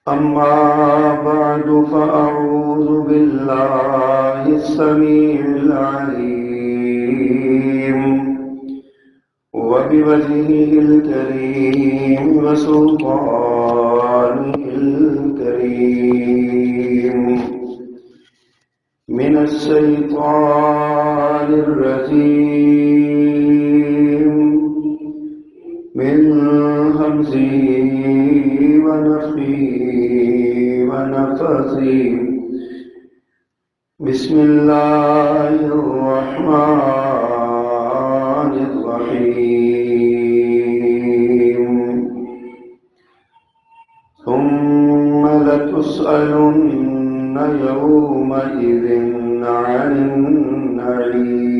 أما بعد فأعوذ بالله السميع العليم وبوجهه الكريم وسلطانه الكريم من الشيطان الرجيم من همزه ونفخه ونفثه بسم الله الرحمن الرحيم ثم لتسألن يومئذ عن النعيم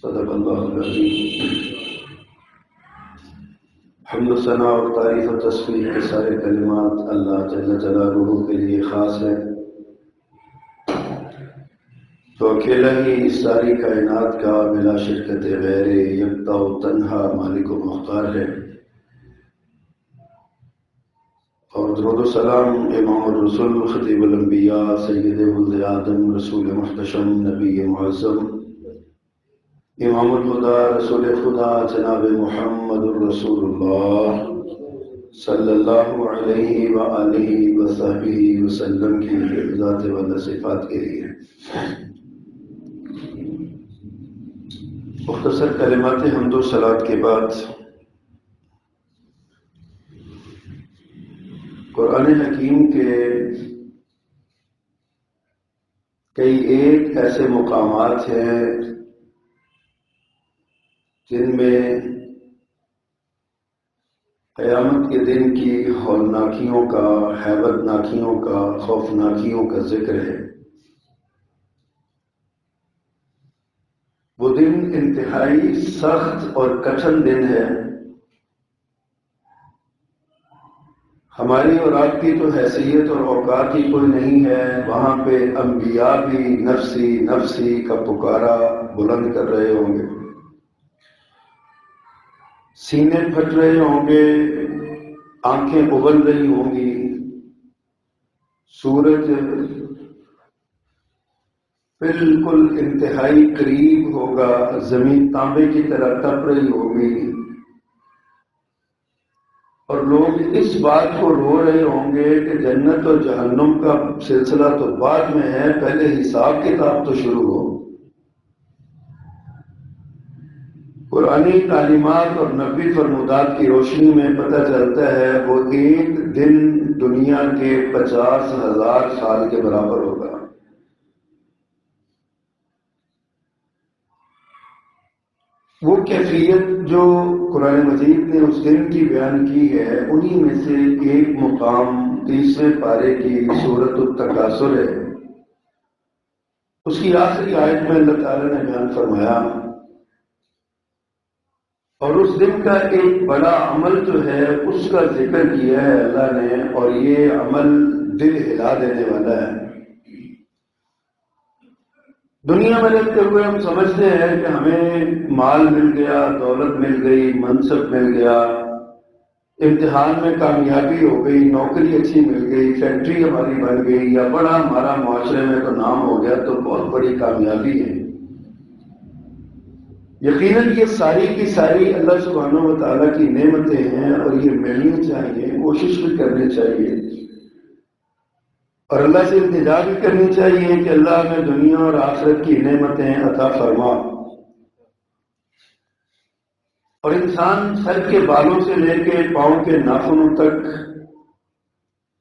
صدق اللہ العظیم۔ حمد و ثنا اور تعریف و تسبیح کے سارے کلمات اللہ جل جلالہ کے لیے خاص ہے، تو اکیلا ہی اس ساری کائنات کا بلا شرکت غیر یکتا و تنہا مالک و مختار ہے، اور درود و سلام امام الرسول خطیب الانبیاء سید ولد آدم رسول محتشم نبی معظم امام الہدیٰ رسول خدا جناب محمد الرسول اللہ صلی اللہ علیہ وآلہ وصحبہ وسلم کی ذات و صفات کے لیے مختصر کلمات حمد و صلوات کے بعد قرآن حکیم کے کئی ایک ایسے مقامات ہیں جن میں قیامت کے دن کی ہولناکیوں کا، ہیبت ناکیوں کا، خوفناکیوں کا ذکر ہے۔ وہ دن انتہائی سخت اور کٹھن دن ہے۔ ہماری اور آپ کی تو حیثیت اور اوقات ہی کوئی نہیں ہے، وہاں پہ انبیاء بھی نفسی نفسی کا پکارا بلند کر رہے ہوں گے، سینے پھٹ رہے ہوں گے، آنکھیں ابل رہی ہوں گی، سورج بالکل انتہائی قریب ہوگا، زمین تانبے کی طرح تپ رہی ہوگی، اور لوگ اس بات کو رو رہے ہوں گے کہ جنت اور جہنم کا سلسلہ تو بعد میں ہے، پہلے حساب کتاب تو شروع ہو۔ قرآنی تعلیمات اور نبی فرمودات کی روشنی میں پتہ چلتا ہے وہ ایک دن دنیا کے 50,000 سال کے برابر ہوگا۔ وہ کیفیت جو قرآن مجید نے اس دن کی بیان کی ہے، انہی میں سے ایک مقام 30ویں پارے کی سورۃ التکاثر ہے۔ اس کی آخری آیت میں اللہ تعالیٰ نے بیان فرمایا، اور اس دن کا ایک بڑا عمل جو ہے اس کا ذکر کیا ہے اللہ نے، اور یہ عمل دل ہلا دینے والا ہے۔ دنیا میں رہتے ہوئے ہم سمجھتے ہیں کہ ہمیں مال مل گیا، دولت مل گئی، منصب مل گیا، امتحان میں کامیابی ہو گئی، نوکری اچھی مل گئی، فیکٹری ہماری بن گئی، یا بڑا ہمارا معاشرے میں تو نام ہو گیا تو بہت بڑی کامیابی ہے۔ یقیناً یہ ساری کی ساری اللہ سبحانہ و تعالیٰ کی نعمتیں ہیں، اور یہ ملنی چاہیے، کوشش بھی کرنی چاہیے، اور اللہ سے التجا بھی کرنی چاہیے کہ اللہ ہمیں دنیا اور آخرت کی نعمتیں عطا فرما۔ اور انسان سر کے بالوں سے لے کے پاؤں کے ناخنوں تک،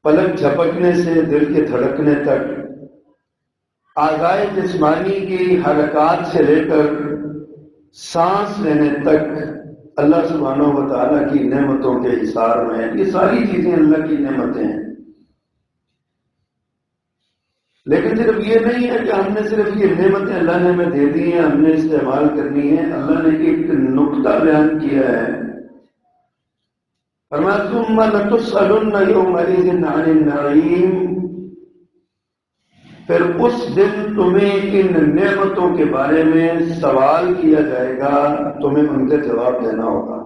پلک جھپکنے سے دل کے دھڑکنے تک، اعضائے جسمانی کی حرکات سے لے کر سانس لینے تک اللہ سبحانہ و تعالیٰ کی نعمتوں کے حصار میں ہیں۔ یہ ساری چیزیں اللہ کی نعمتیں ہیں، لیکن صرف یہ نہیں ہے کہ ہم نے صرف یہ نعمتیں اللہ نے ہمیں دے دی ہیں، ہم نے استعمال کرنی ہے۔ اللہ نے ایک نقطہ بیان کیا ہے، فرمایا ثم لتسألن یومئذ عن النعیم، پھر اس دن تمہیں ان نعمتوں کے بارے میں سوال کیا جائے گا، تمہیں ان کا جواب دینا ہوگا۔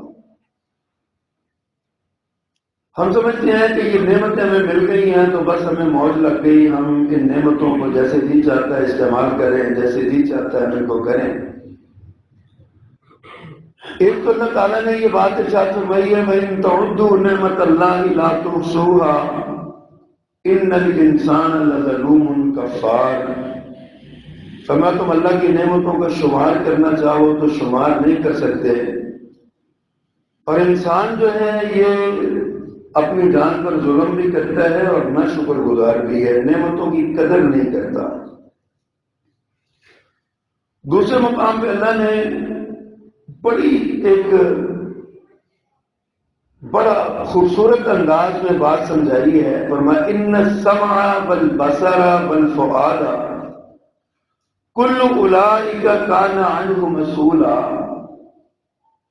ہم سمجھتے ہیں کہ یہ نعمتیں ہمیں مل گئی ہیں تو بس ہمیں موج لگ گئی، ہم ان نعمتوں کو جیسے جی چاہتا ہے استعمال کریں، جیسے جی چاہتا ہے ہم ان کو کریں۔ ایک تو اللہ تعالیٰ نے یہ بات ارشاد فرمائی ہے وَإِن تَعُدُّوا نِعْمَتَ اللَّهِ لَا تُحْصُوهَا إِنَّ الْإِنسَانَ لَظَلُومٌ كَفَّارٌ۔ فرمایا تم اللہ کی نعمتوں کا شمار کرنا چاہو تو شمار نہیں کر سکتے، اور انسان جو ہے یہ اپنی جان پر ظلم بھی کرتا ہے اور نہ شکر گزار بھی ہے، نعمتوں کی قدر نہیں کرتا۔ دوسرے مقام پہ اللہ نے بڑی ایک بڑا خوبصورت انداز میں بات سمجھائی ہے، فرمایا ان السمع والبصر والفؤاد کل اولئک کان عنہ مسئولا۔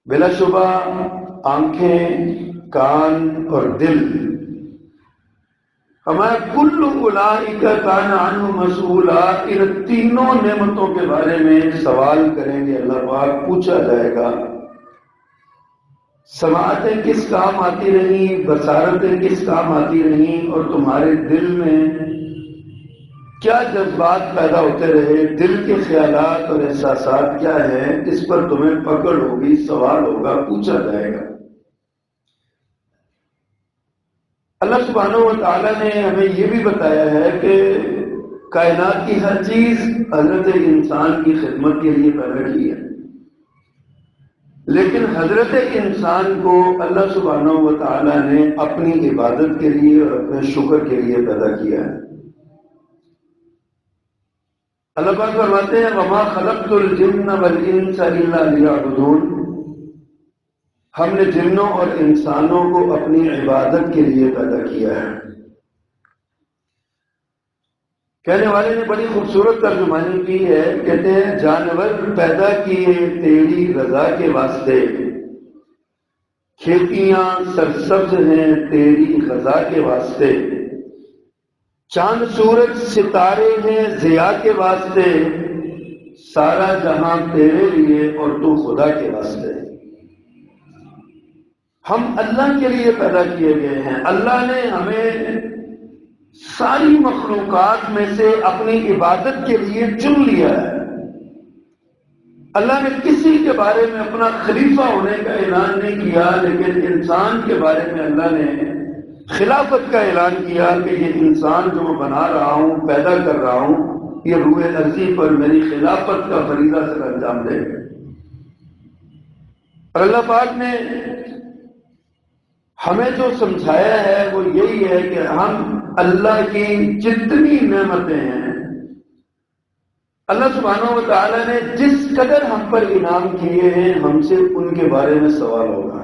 بلا شبہ آنکھیں، کان اور دل، ہمارا کل اولئک کان عنہ مسئولا، ان تینوں نعمتوں کے بارے میں سوال کریں گے اللہ پاک، پوچھا جائے گا۔ سماعتیں کس کام آتی رہیں، بصارتیں کس کام آتی رہیں، اور تمہارے دل میں کیا جذبات پیدا ہوتے رہے، دل کے خیالات اور احساسات کیا ہیں، اس پر تمہیں پکڑ ہوگی، سوال ہوگا، پوچھا جائے گا۔ اللہ سبحانہ و تعالیٰ نے ہمیں یہ بھی بتایا ہے کہ کائنات کی ہر چیز حضرت انسان کی خدمت کے لیے پیدا کی ہے، لیکن حضرت انسان کو اللہ سبحانہ و تعالیٰ نے اپنی عبادت کے لیے اور اپنے شکر کے لیے پیدا کیا ہے۔ اللہ پاک فرماتے ہیں وَمَا خَلَقْتُ الْجِنَّ وَالْإِنسَ إِلَّا لِيَعْبُدُونَ، ہم نے جنوں اور انسانوں کو اپنی عبادت کے لیے پیدا کیا ہے۔ کہنے والے نے بڑی خوبصورت ترجمانی کی ہے، کہتے ہیں جانور پیدا کیے تیری رضا کے واسطے، کھیتیاں سرسبز ہیں تیری غذا کے واسطے، چاند سورج ستارے ہیں ضیاء کے واسطے، سارا جہاں تیرے لیے اور تو خدا کے واسطے۔ ہم اللہ کے لیے پیدا کیے گئے ہیں، اللہ نے ہمیں ساری مخلوقات میں سے اپنی عبادت کے لیے چن لیا ہے۔ اللہ نے کسی کے بارے میں اپنا خلیفہ ہونے کا اعلان نہیں کیا، لیکن انسان کے بارے میں اللہ نے خلافت کا اعلان کیا کہ یہ انسان جو میں بنا رہا ہوں، پیدا کر رہا ہوں، یہ روح ارضی پر میری خلافت کا فریضہ سر انجام دے گا۔ اور اللہ پاک نے ہمیں جو سمجھایا ہے وہ یہی ہے کہ ہم اللہ کی جتنی نعمتیں ہیں، اللہ سبحانہ و تعالیٰ نے جس قدر ہم پر انعام کیے ہیں، ہم سے ان کے بارے میں سوال ہوگا۔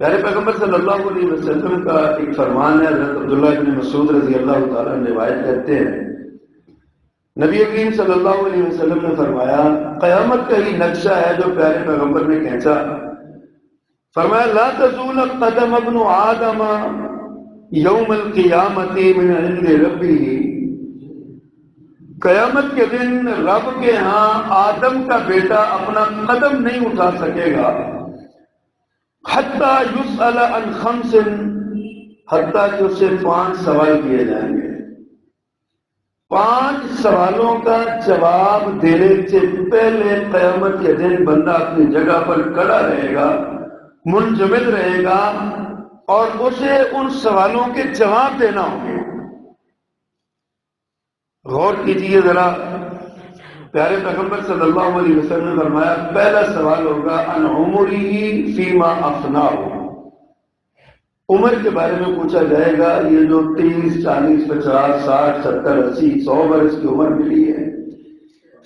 پیارے پیغمبر صلی اللہ علیہ وسلم کا ایک فرمان ہے، حضرت عبداللہ بن مسعود رضی اللہ تعالیٰ عنہ روایت کرتے ہیں، نبی کریم صلی اللہ علیہ وسلم نے فرمایا، قیامت کا ہی نقشہ ہے جو پیارے پیغمبر نے کھینچا، فرمایا لا تزول قدم ابن آدم یوم القیامت من عند ربہ، قیامت کے دن رب کے ہاں آدم کا بیٹا اپنا قدم نہیں اٹھا سکے گا، حتیٰ یسأل عن خمس، حتیٰ کہ اسے 5 سوال کیے جائیں گے۔ 5 سوالوں کا جواب دینے سے پہلے قیامت کے دن بندہ اپنی جگہ پر کھڑا رہے گا، منجمد رہے گا، اور اسے ان سوالوں کے جواب دینا ہوں گے۔ غور کیجئے ذرا، پیارے پیغمبر صلی اللہ علیہ وسلم نے فرمایا پہلا سوال ہوگا عن عمرہ فیما افناہ، عمر کے بارے میں پوچھا جائے گا، یہ جو 30 40 50 60 70 80 100 برس کی عمر ملی ہے،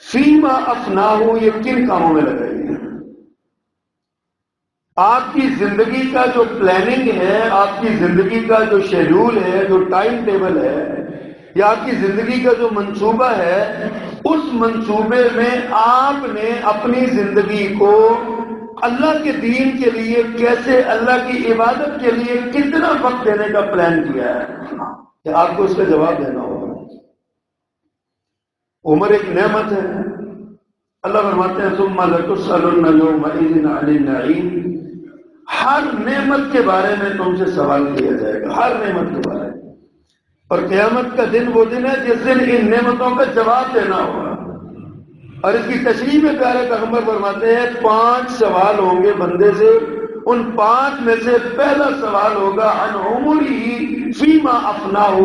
فیما افناہ، یہ کن کاموں میں لگائی ہے؟ آپ کی زندگی کا جو پلاننگ ہے، آپ کی زندگی کا جو شیڈول ہے، جو ٹائم ٹیبل ہے، یا آپ کی زندگی کا جو منصوبہ ہے، اس منصوبے میں آپ نے اپنی زندگی کو اللہ کے دین کے لیے کیسے، اللہ کی عبادت کے لیے کتنا وقت دینے کا پلان کیا ہے کہ آپ کو اس کا جواب دینا ہوگا۔ عمر ایک نعمت ہے۔ اللہ فرماتے ہیں ثم لتسألن یومئذ عن النعیم، ہر نعمت کے بارے میں تم سے سوال کیا جائے گا، ہر نعمت کے بارے میں۔ اور قیامت کا دن وہ دن ہے جس دن ان نعمتوں کا جواب دینا ہوگا۔ اور اس کی تشریح میں پیارے پیغمبر فرماتے ہیں 5 سوال ہوں گے بندے سے، ان 5 میں سے پہلا سوال ہوگا عن عمری فیما افناہ،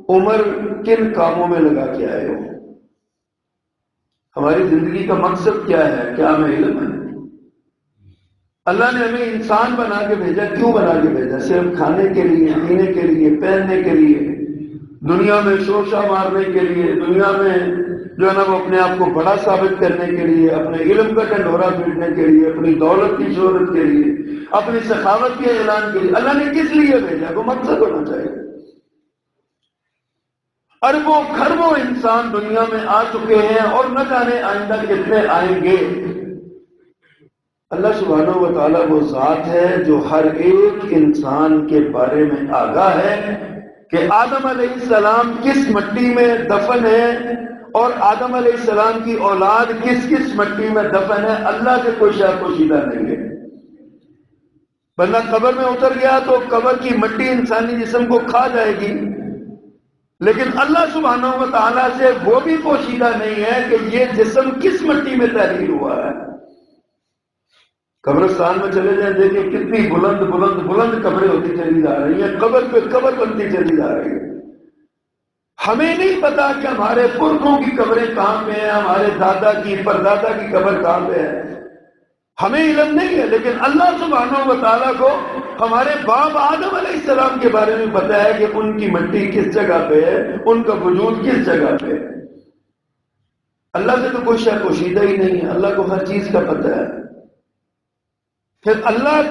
عمر کن کاموں میں لگا کے آئے ہو، ہماری زندگی کا مقصد کیا ہے، کیا ہمیں علم ہے؟ اللہ نے ہمیں انسان بنا کے بھیجا، کیوں بنا کے بھیجا؟ صرف کھانے کے لیے، پینے کے لیے، پہننے کے لیے، دنیا میں شوشہ مارنے کے لیے، دنیا میں جو ہے نا وہ اپنے آپ کو بڑا ثابت کرنے کے لیے، اپنے علم کا ڈنڈورا پیٹنے کے لیے، اپنی دولت کی شہرت کے لیے، اپنی سخاوت کے اعلان کے لیے اللہ نے کس لیے بھیجا؟ وہ مقصد ہونا چاہیے۔ اربوں کھربوں انسان دنیا میں آ چکے ہیں اور نہ جانے آئندہ کتنے آئیں گے۔ اللہ سبحانہ و تعالیٰ وہ ذات ہے جو ہر ایک انسان کے بارے میں آگاہ ہے کہ آدم علیہ السلام کس مٹی میں دفن ہے اور آدم علیہ السلام کی اولاد کس کس مٹی میں دفن ہے۔ اللہ سے کوئی شے پوشیدہ نہیں ہے۔ بندہ قبر میں اتر گیا تو قبر کی مٹی انسانی جسم کو کھا جائے گی، لیکن اللہ سبحانہ و تعالیٰ سے وہ بھی پوشیدہ نہیں ہے کہ یہ جسم کس مٹی میں تحریر ہوا ہے۔ قبرستان میں چلے جائیں، دیکھیں کتنی بلند بلند بلند قبریں ہوتی چلی جا رہی ہیں، قبر پہ قبر بنتی چلی جا رہی ہے۔ ہمیں نہیں پتا کہ ہمارے پرکھوں کی قبریں کہاں پہ ہیں، ہمارے دادا کی پردادا کی قبر کہاں پہ ہے، ہمیں علم نہیں ہے، لیکن اللہ سبحانہ و تعالیٰ کو ہمارے باپ آدم علیہ السلام کے بارے میں پتا ہے کہ ان کی مٹی کس جگہ پہ ہے، ان کا وجود کس جگہ پہ ہے۔ اللہ سے تو کوئی شے پوشیدہ ہی نہیں ہے، اللہ کو ہر چیز کا پتہ ہے۔ پھر اللہ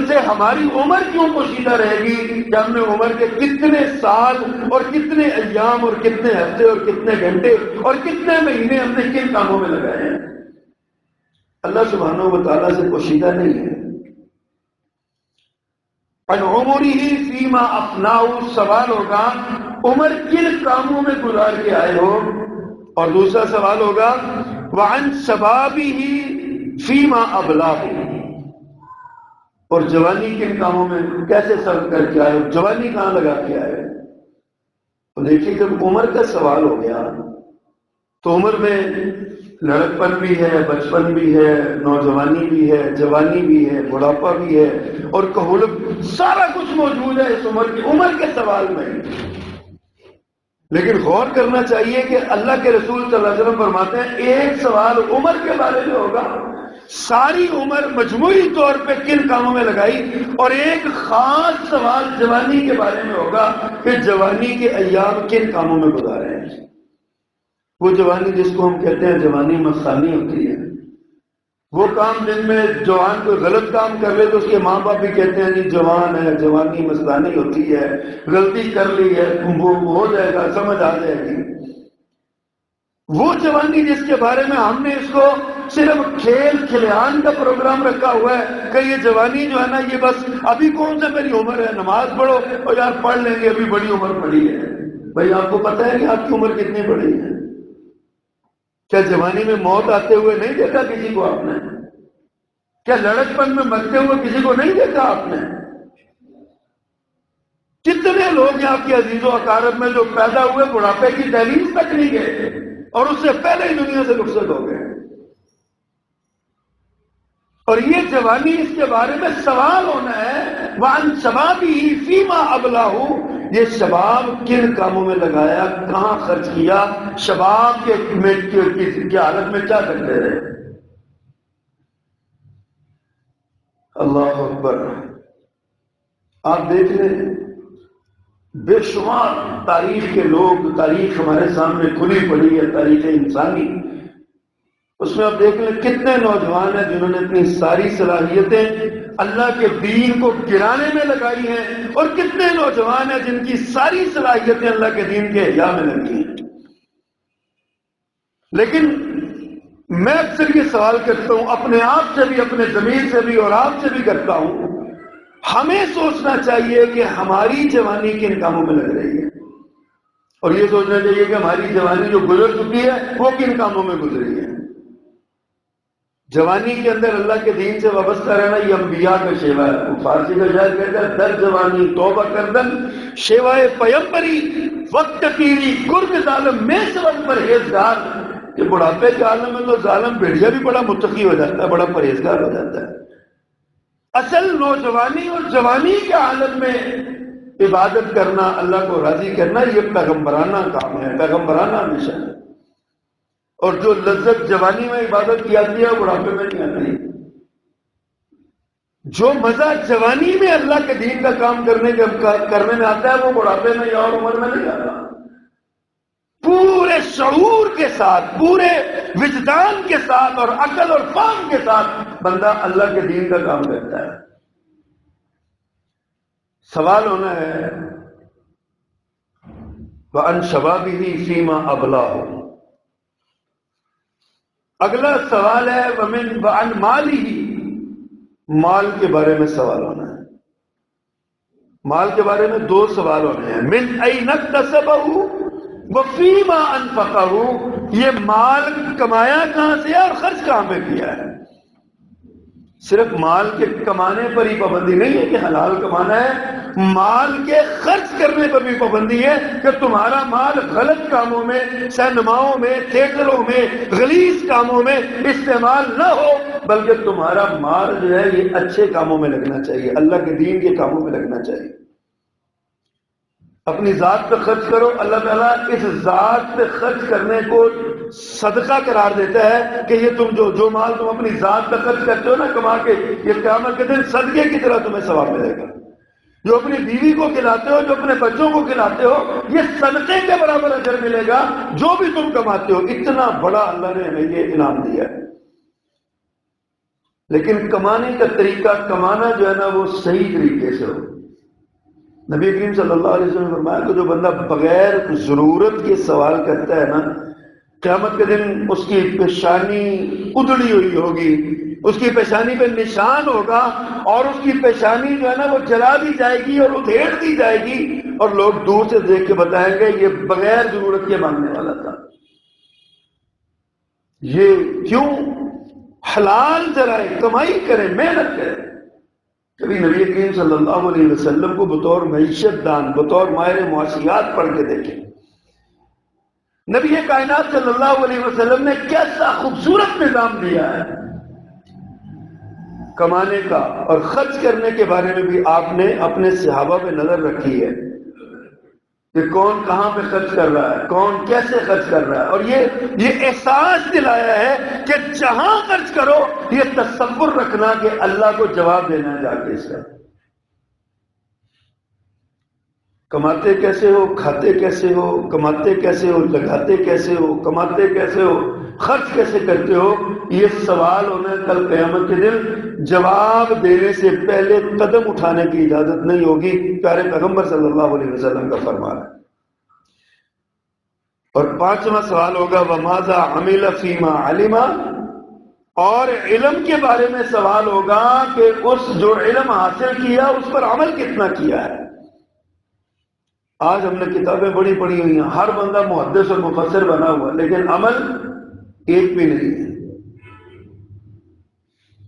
سے ہماری عمر کیوں پوشیدہ رہے گی کہ ہم نے عمر کے کتنے سال اور کتنے ایام اور کتنے ہفتے اور کتنے گھنٹے اور کتنے مہینے ہم نے کن کاموں میں لگائے ہیں؟ اللہ سبحانہ و تعالیٰ سے پوشیدہ نہیں ہے۔ عن عمرہ فیما افناہ، سوال ہوگا عمر کن کاموں میں گزار کے آئے ہو، اور دوسرا سوال ہوگا وعن شبابہ فیما ابلاہ، اور جوانی کن کاموں میں کیسے صرف کر کے آئے، جوانی کہاں لگا کے آئے۔ تو دیکھیے جب عمر کا سوال ہو گیا تو عمر میں لڑکپن بھی ہے، بچپن بھی ہے، نوجوانی بھی ہے، جوانی بھی ہے، بڑھاپا بھی ہے، اور کہولت، سارا کچھ موجود ہے اس عمر کے سوال میں۔ لیکن غور کرنا چاہیے کہ اللہ کے رسول صلی اللہ علیہ وسلم فرماتے ہیں ایک سوال عمر کے بارے میں ہوگا، ساری عمر مجموعی طور پہ کن کاموں میں لگائی، اور ایک خاص سوال جوانی کے بارے میں ہوگا کہ جوانی کے ایام کن کاموں میں گزارے ہیں۔ وہ جوانی جس کو ہم کہتے ہیں جوانی مستانی ہوتی ہے، وہ کام جن میں جوان کوئی غلط کام کر لے تو اس کے ماں باپ بھی کہتے ہیں جی جوان ہے، جوانی مستانی ہوتی ہے، غلطی کر لی ہے وہ ہو جائے گا، سمجھ آ جائے گی۔ وہ جوانی جس کے بارے میں ہم نے اس کو صرف کھیل کھلیان کا پروگرام رکھا ہوا ہے کہ یہ جوانی جو ہے نا یہ بس ابھی کون سا میری عمر ہے، نماز پڑھو اور یار پڑھ لیں گے، ابھی بڑی عمر پڑی ہے۔ بھائی آپ کو پتہ ہے کہ آپ کی عمر کتنی بڑی ہے؟ کیا جوانی میں موت آتے ہوئے نہیں دیکھا کسی کو آپ نے؟ کیا لڑکپن میں مرتے ہوئے کسی کو نہیں دیکھا آپ نے؟ کتنے لوگ ہیں آپ کے عزیز و اقارب میں جو پیدا ہوئے بڑھاپے کی دہلیز تک نہیں گئے اور اس سے پہلے ہی دنیا سے رخصت ہو گئے۔ اور یہ جوانی اس کے بارے میں سوال ہونا ہے وَعَنْ شَبَابِهِ فِيمَا أَبْلَاهُ، یہ شباب کن کاموں میں لگایا، کہاں خرچ کیا، شباب کے حالت میں کیا کرتے رہے۔ اللہ اکبر۔ آپ دیکھ لیں بے شمار تاریخ کے لوگ، تاریخ ہمارے سامنے کھلی پڑی ہے، تاریخ انسانی، اس میں آپ دیکھ لیں کتنے نوجوان ہیں جنہوں نے اپنی ساری صلاحیتیں اللہ کے دین کو گرانے میں لگائی ہیں، اور کتنے نوجوان ہیں جن کی ساری صلاحیتیں اللہ کے دین کے احیاء میں لگی ہیں۔ لیکن میں اکثر یہ سوال کرتا ہوں اپنے آپ سے بھی، اپنے ضمیر سے بھی، اور آپ سے بھی کرتا ہوں، ہمیں سوچنا چاہیے کہ ہماری جوانی کن کاموں میں لگ رہی ہے، اور یہ سوچنا چاہیے کہ ہماری جوانی جو گزر چکی ہے وہ کن کاموں میں گزری ہے۔ جوانی کے اندر اللہ کے دین سے وابستہ رہنا یہ انبیاء کا شیوا ہے. وہ فارسی کا شاعر کہتا ہے در جوانی توبہ کردن شیوائے پیمبری وقت پیری گرگ ظالم میں سبب پرہیزگار. کہ بڑھاپے کے عالم میں تو ظالم بھیڑیا بھی بڑا متقی ہو جاتا ہے, بڑا پرہیزگار ہو جاتا ہے. اصل نوجوانی اور جوانی کے عالم میں عبادت کرنا, اللہ کو راضی کرنا, یہ پیغمبرانہ کام ہے, پیغمبرانہ مشن ہے. اور جو لذت جوانی میں عبادت کی جاتی ہے وہ بڑھاپے میں نہیں آتی. جو مزہ جوانی میں اللہ کے دین کا کام کرنے میں آتا ہے وہ بڑھاپے میں یا اور عمر میں نہیں آتا. پورے شعور کے ساتھ, پورے وجدان کے ساتھ اور عقل اور فہم کے ساتھ بندہ اللہ کے دین کا کام کرتا ہے. سوال ہونا ہے وَأَنْ شَبَابِهِ فِيمَا أَبْلَاهُ. اگلا سوال ہے وَعَنْ مَالِهِ. مال کے بارے میں سوال ہونا ہے. مال کے بارے میں دو سوال ہونے ہیں. مِنْ أَيْنَ اكْتَسَبَهُ وَفِيمَا أَنْفَقَهُ. یہ مال کمایا کہاں سے اور خرچ کہاں پہ کیا ہے. صرف مال کے کمانے پر ہی پابندی نہیں ہے کہ حلال کمانا ہے, مال کے خرچ کرنے پر بھی پابندی ہے کہ تمہارا مال غلط کاموں میں, سینماؤں میں, تھیٹروں میں, غلیظ کاموں میں استعمال نہ ہو, بلکہ تمہارا مال جو ہے یہ اچھے کاموں میں لگنا چاہیے, اللہ کے دین کے کاموں میں لگنا چاہیے. اپنی ذات پہ خرچ کرو, اللہ تعالیٰ اس ذات پہ خرچ کرنے کو صدقہ قرار دیتا ہے کہ یہ تم جو مال تم اپنی ذات پہ خرچ کرتے ہو نا کما کے, یہ قیامت کے دن صدقے کی طرح تمہیں ثواب ملے گا. جو اپنی بیوی کو کھلاتے ہو, جو اپنے بچوں کو کھلاتے ہو, یہ صدقے کے برابر اجر ملے گا جو بھی تم کماتے ہو. اتنا بڑا اللہ نے ہمیں یہ انعام دیا ہے. لیکن کمانے کا طریقہ, کمانا جو ہے نا وہ صحیح طریقے سے ہو. نبی کریم صلی اللہ علیہ وسلم نے فرمایا کہ جو بندہ بغیر ضرورت کے سوال کرتا ہے نا, قیامت کے دن اس کی پیشانی ادڑی ہوئی ہوگی, اس کی پیشانی پہ نشان ہوگا, اور اس کی پیشانی جو ہے نا وہ جلا دی جائے گی اور ادھیڑ دی جائے گی, اور لوگ دور سے دیکھ کے بتائیں گے یہ بغیر ضرورت کے مانگنے والا تھا. یہ کیوں؟ حلال ذرائع کمائی کریں, محنت کریں. کبھی نبی کریم صلی اللہ علیہ وسلم کو بطور معیشت دان, بطور ماہر معاشیات پڑھ کے دیکھیں. نبی کائنات صلی اللہ علیہ وسلم نے کیسا خوبصورت نظام دیا ہے کمانے کا اور خرچ کرنے کے بارے میں بھی. آپ نے اپنے صحابہ پہ نظر رکھی ہے کہ کون کہاں پہ خرچ کر رہا ہے, کون کیسے خرچ کر رہا ہے, اور یہ احساس دلایا ہے کہ جہاں خرچ کرو یہ تصور رکھنا کہ اللہ کو جواب دینا ہے جا کے اس کا. کماتے کیسے ہو, کھاتے کیسے ہو, کماتے کیسے ہو, لگاتے کیسے ہو, کماتے کیسے ہو, خرچ کیسے کرتے ہو, یہ سوال ہونا کل قیامت کے دن. جواب دینے سے پہلے قدم اٹھانے کی اجازت نہیں ہوگی. پیارے پیغمبر صلی اللہ علیہ وسلم کا فرمان ہے. اور پانچواں سوال ہوگا وَمَاذَا عَمِلَ فِيمَا عَلِمَ. اور علم کے بارے میں سوال ہوگا کہ اس جو علم حاصل کیا اس پر عمل کتنا کیا ہے. آج ہم نے کتابیں بڑی پڑھی ہوئی ہیں, ہر بندہ محدث اور مفسر بنا ہوا, لیکن عمل ایک بھی نہیں ہے.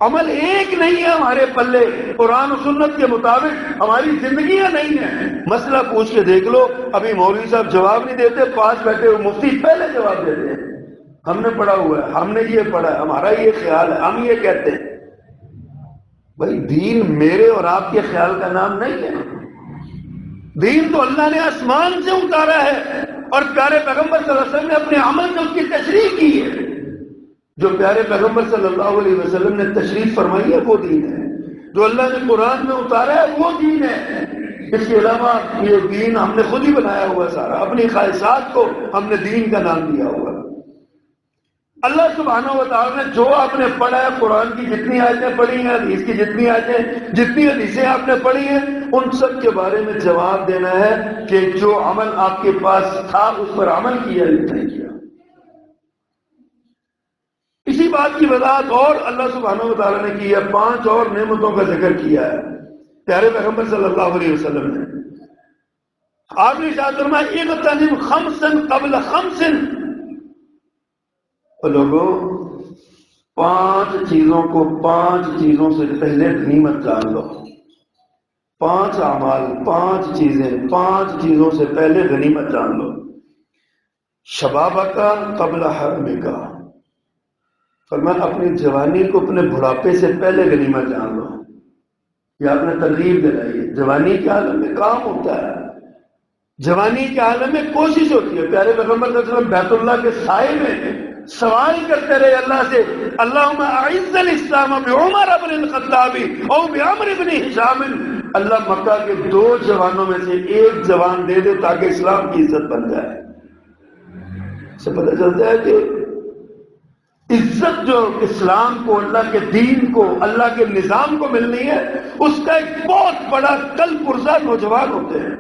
عمل ایک نہیں ہے ہمارے پلے. قرآن و سنت کے مطابق ہماری زندگیاں نہیں ہیں. مسئلہ پوچھ کے دیکھ لو, ابھی مولوی صاحب جواب نہیں دیتے, پاس بیٹھے ہوئے مفتی پہلے جواب دیتے ہیں. ہم نے پڑھا ہوا ہے, ہم نے یہ پڑھا ہے, ہمارا یہ خیال ہے, ہم یہ کہتے ہیں. بھائی دین میرے اور آپ کے خیال کا نام نہیں ہے. دین تو اللہ نے آسمان سے اتارا ہے, اور پیارے پیغمبر صلی اللہ علیہ وسلم نے اپنے عمل سے اس کی تشریح کی ہے. جو پیارے پیغمبر صلی اللہ علیہ وسلم نے تشریف فرمائی ہے وہ دین ہے. جو اللہ نے قرآن میں اتارا ہے وہ دین ہے. اس کے علاوہ یہ دین ہم نے خود ہی بنایا ہوا سارا, اپنی خواہشات کو ہم نے دین کا نام دیا ہوا. اللہ سبحانہ و تعالیٰ نے جو آپ نے پڑھا ہے, قرآن کی جتنی آیتیں پڑھی ہیں, حدیث کی جتنی آیتیں, جتنی حدیثیں آپ نے پڑھی ہیں, ان سب کے بارے میں جواب دینا ہے کہ جو عمل آپ کے پاس تھا اس پر عمل کیا یا نہیں کیا. اسی بات کی وضاحت اور اللہ سبحانہ و تعالیٰ نے کی ہے. 5 اور نعمتوں کا ذکر کیا ہے پیارے پیغمبر صلی اللہ علیہ وسلم نے. آپ نے ارشاد فرمایا اغتنم خمسا قبل خمس. لوگوں 5 چیزوں کو 5 چیزوں سے پہلے غنیمت جان لو. 5 اعمال، 5 چیزیں، 5 چیزوں سے پہلے غنیمت جان لو. شبابہ کا قبل حرم کا، فرمایا اپنی جوانی کو اپنے بڑھاپے سے پہلے غنیمت جان لو. یہ آپ نے ترغیب دلائی. جوانی کے عالم میں کام ہوتا ہے، جوانی کے عالم میں کوشش ہوتی ہے. پیارے پیغمبر صلی اللہ علیہ وسلم بیت اللہ کے سائے میں سوال کرتے رہے اللہ سے، اللہم اعز الاسلام بعمر بن الخطاب او بعمر بن ہشام. اللہ مکہ کے 2 جوانوں میں سے ایک جوان دے دے تاکہ اسلام کی عزت بن جائے. سے پتہ چلتا ہے کہ عزت جو اسلام کو، اللہ کے دین کو، اللہ کے نظام کو ملنی ہے، اس کا ایک بہت بڑا کل پرزہ نوجوان ہوتے ہیں.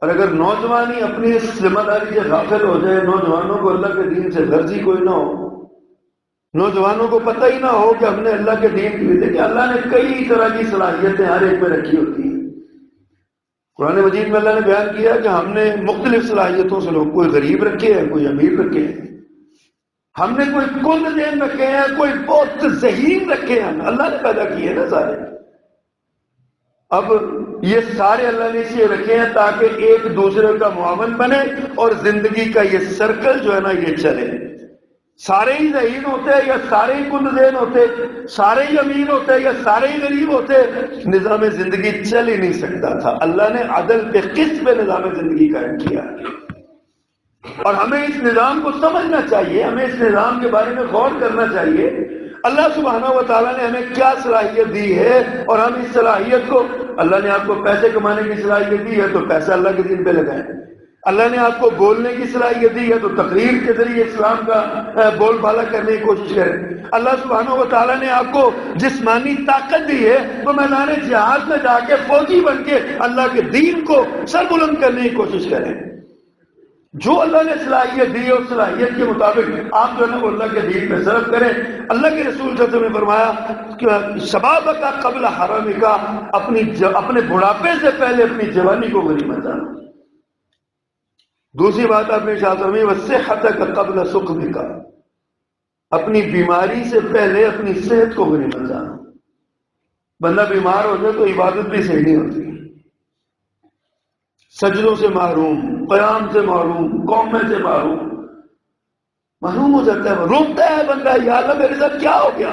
اور اگر نوجوان ہی اپنی اس ذمہ داری سے غافل ہو جائے، نوجوانوں کو اللہ کے دین سے غرض ہی کوئی نہ ہو، نوجوانوں کو پتہ ہی نہ ہو کہ ہم نے اللہ کے دین کے لیے کہ اللہ نے کئی طرح کی صلاحیتیں ہر ایک میں رکھی ہوتی ہیں. قرآن مجید میں اللہ نے بیان کیا کہ ہم نے مختلف صلاحیتوں سے لوگ، کوئی غریب رکھے ہیں، کوئی امیر رکھے ہیں، ہم نے کوئی کند ذہن رکھے ہیں، کوئی بہت ذہین رکھے ہیں. اللہ نے پیدا کیے نا سارے. اب یہ سارے اللہ نے اس لیے رکھے ہیں تاکہ ایک دوسرے کا معاون بنے اور زندگی کا یہ سرکل جو ہے نا یہ چلے. سارے ہی ذہین ہوتے یا سارے ہی کند ذہن ہوتے، سارے ہی امیر ہوتے یا سارے ہی غریب ہوتے، نظام زندگی چل ہی نہیں سکتا تھا. اللہ نے عدل پہ قسط پہ نظام زندگی قائم کیا. اور ہمیں اس نظام کو سمجھنا چاہیے، ہمیں اس نظام کے بارے میں غور کرنا چاہیے. اللہ سبحانہ و تعالیٰ نے ہمیں کیا صلاحیت دی ہے، اور ہم اس صلاحیت کو، اللہ نے آپ کو پیسے کمانے کی صلاحیت دی ہے تو پیسہ اللہ کے دین پہ لگائیں. اللہ نے آپ کو بولنے کی صلاحیت دی ہے تو تقریر کے ذریعے اسلام کا بول بالا کرنے کی کوشش کریں. اللہ سبحانہ و تعالیٰ نے آپ کو جسمانی طاقت دی ہے تو میدان جہاد میں جا کے فوجی بن کے اللہ کے دین کو سر بلند کرنے کی کوشش کریں. جو اللہ نے صلاحیت دی ہے اس صلاحیت کے مطابق آپ جو ہے نا وہ اللہ کے دین پہ صرف کریں. اللہ کے رسول صلی اللہ علیہ وسلم نے فرمایا کہ شباب کا قبل حرم کا، اپنے بڑھاپے سے پہلے اپنی جوانی کو غنیمت جانو. دوسری بات آپ نے ارشاد فرمائی وصحت کا قبل سقم کا، اپنی بیماری سے پہلے اپنی صحت کو غنیمت جانو. بندہ بیمار ہو جائے تو عبادت بھی صحیح نہیں ہوتی، سجدوں سے محروم، قیام سے محروم، قومے سے محروم ہو جاتا ہے. روتا ہے بندہ، یا اللہ میرے ساتھ کیا ہو گیا.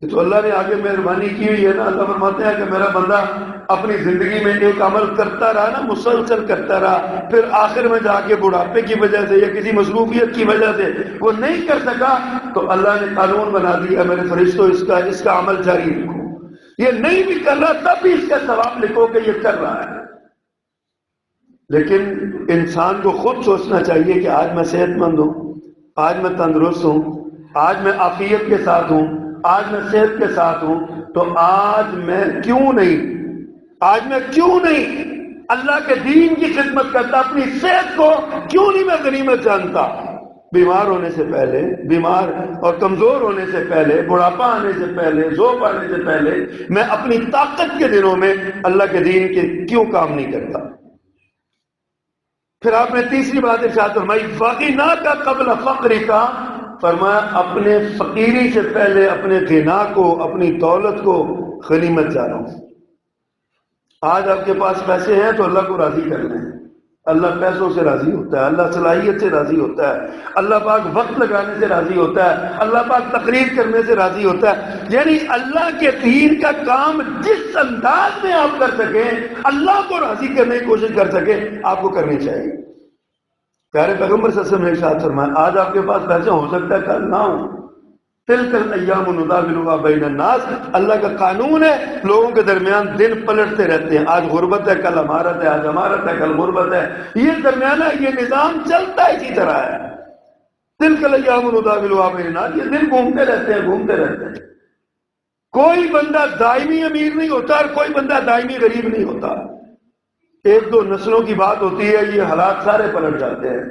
یہ تو اللہ نے آگے مہربانی کی ہوئی ہے نا. اللہ فرماتے ہیں کہ میرا بندہ اپنی زندگی میں ایک عمل کرتا رہا نا، مسلسل کرتا رہا، پھر آخر میں جا کے بڑھاپے کی وجہ سے یا کسی مصروفیت کی وجہ سے وہ نہیں کر سکا تو اللہ نے قانون بنا دیا میرے فرشتوں اس کا عمل جاری رکھو. یہ نہیں بھی کر رہا تب بھی اس کا ثواب لکھو کہ یہ کر رہا ہے. لیکن انسان کو خود سوچنا چاہیے کہ آج میں صحت مند ہوں، آج میں تندرست ہوں، آج میں عافیت کے ساتھ ہوں، آج میں صحت کے ساتھ ہوں، تو آج میں کیوں نہیں اللہ کے دین کی خدمت کرتا، اپنی صحت کو کیوں نہیں میں غنیمت جانتا. بیمار ہونے سے پہلے، بیمار اور کمزور ہونے سے پہلے، بڑھاپا آنے سے پہلے، ذوق آنے سے پہلے میں اپنی طاقت کے دنوں میں اللہ کے دین کے کیوں کام نہیں کرتا. پھر آپ نے تیسری بات ارشاد فرمائی فغنا کا قبل فقر کا، فرمایا اپنے فقیری سے پہلے اپنے غنا کو، اپنی دولت کو غنیمت جانو. آج آپ کے پاس پیسے ہیں تو اللہ کو راضی کر لیں. اللہ پیسوں سے راضی ہوتا ہے، اللہ صلاحیت سے راضی ہوتا ہے، اللہ پاک وقت لگانے سے راضی ہوتا ہے، اللہ پاک تقریر کرنے سے راضی ہوتا ہے. یعنی اللہ کے دین کا کام جس انداز میں آپ کر سکیں، اللہ کو راضی کرنے کی کوشش کر سکیں، آپ کو کرنی چاہیے. پیارے پیغمبر صلی اللہ علیہ وسلم نے ارشاد فرمایا آج آپ کے پاس پیسے ہو سکتا ہے کل نہ ہو. تلک الایام نداولها بین الناس، اللہ کا قانون ہے، لوگوں کے درمیان دن پلٹتے رہتے ہیں. آج غربت ہے، کل امارت ہے، آج امارت ہے، کل غربت ہے. یہ درمیانہ یہ نظام چلتا اسی طرح ہے. تلک الایام نداولها بین الناس، یہ دن گھومتے رہتے ہیں. کوئی بندہ دائمی امیر نہیں ہوتا اور کوئی بندہ دائمی غریب نہیں ہوتا. ایک دو نسلوں کی بات ہوتی ہے، یہ حالات سارے پلٹ جاتے ہیں.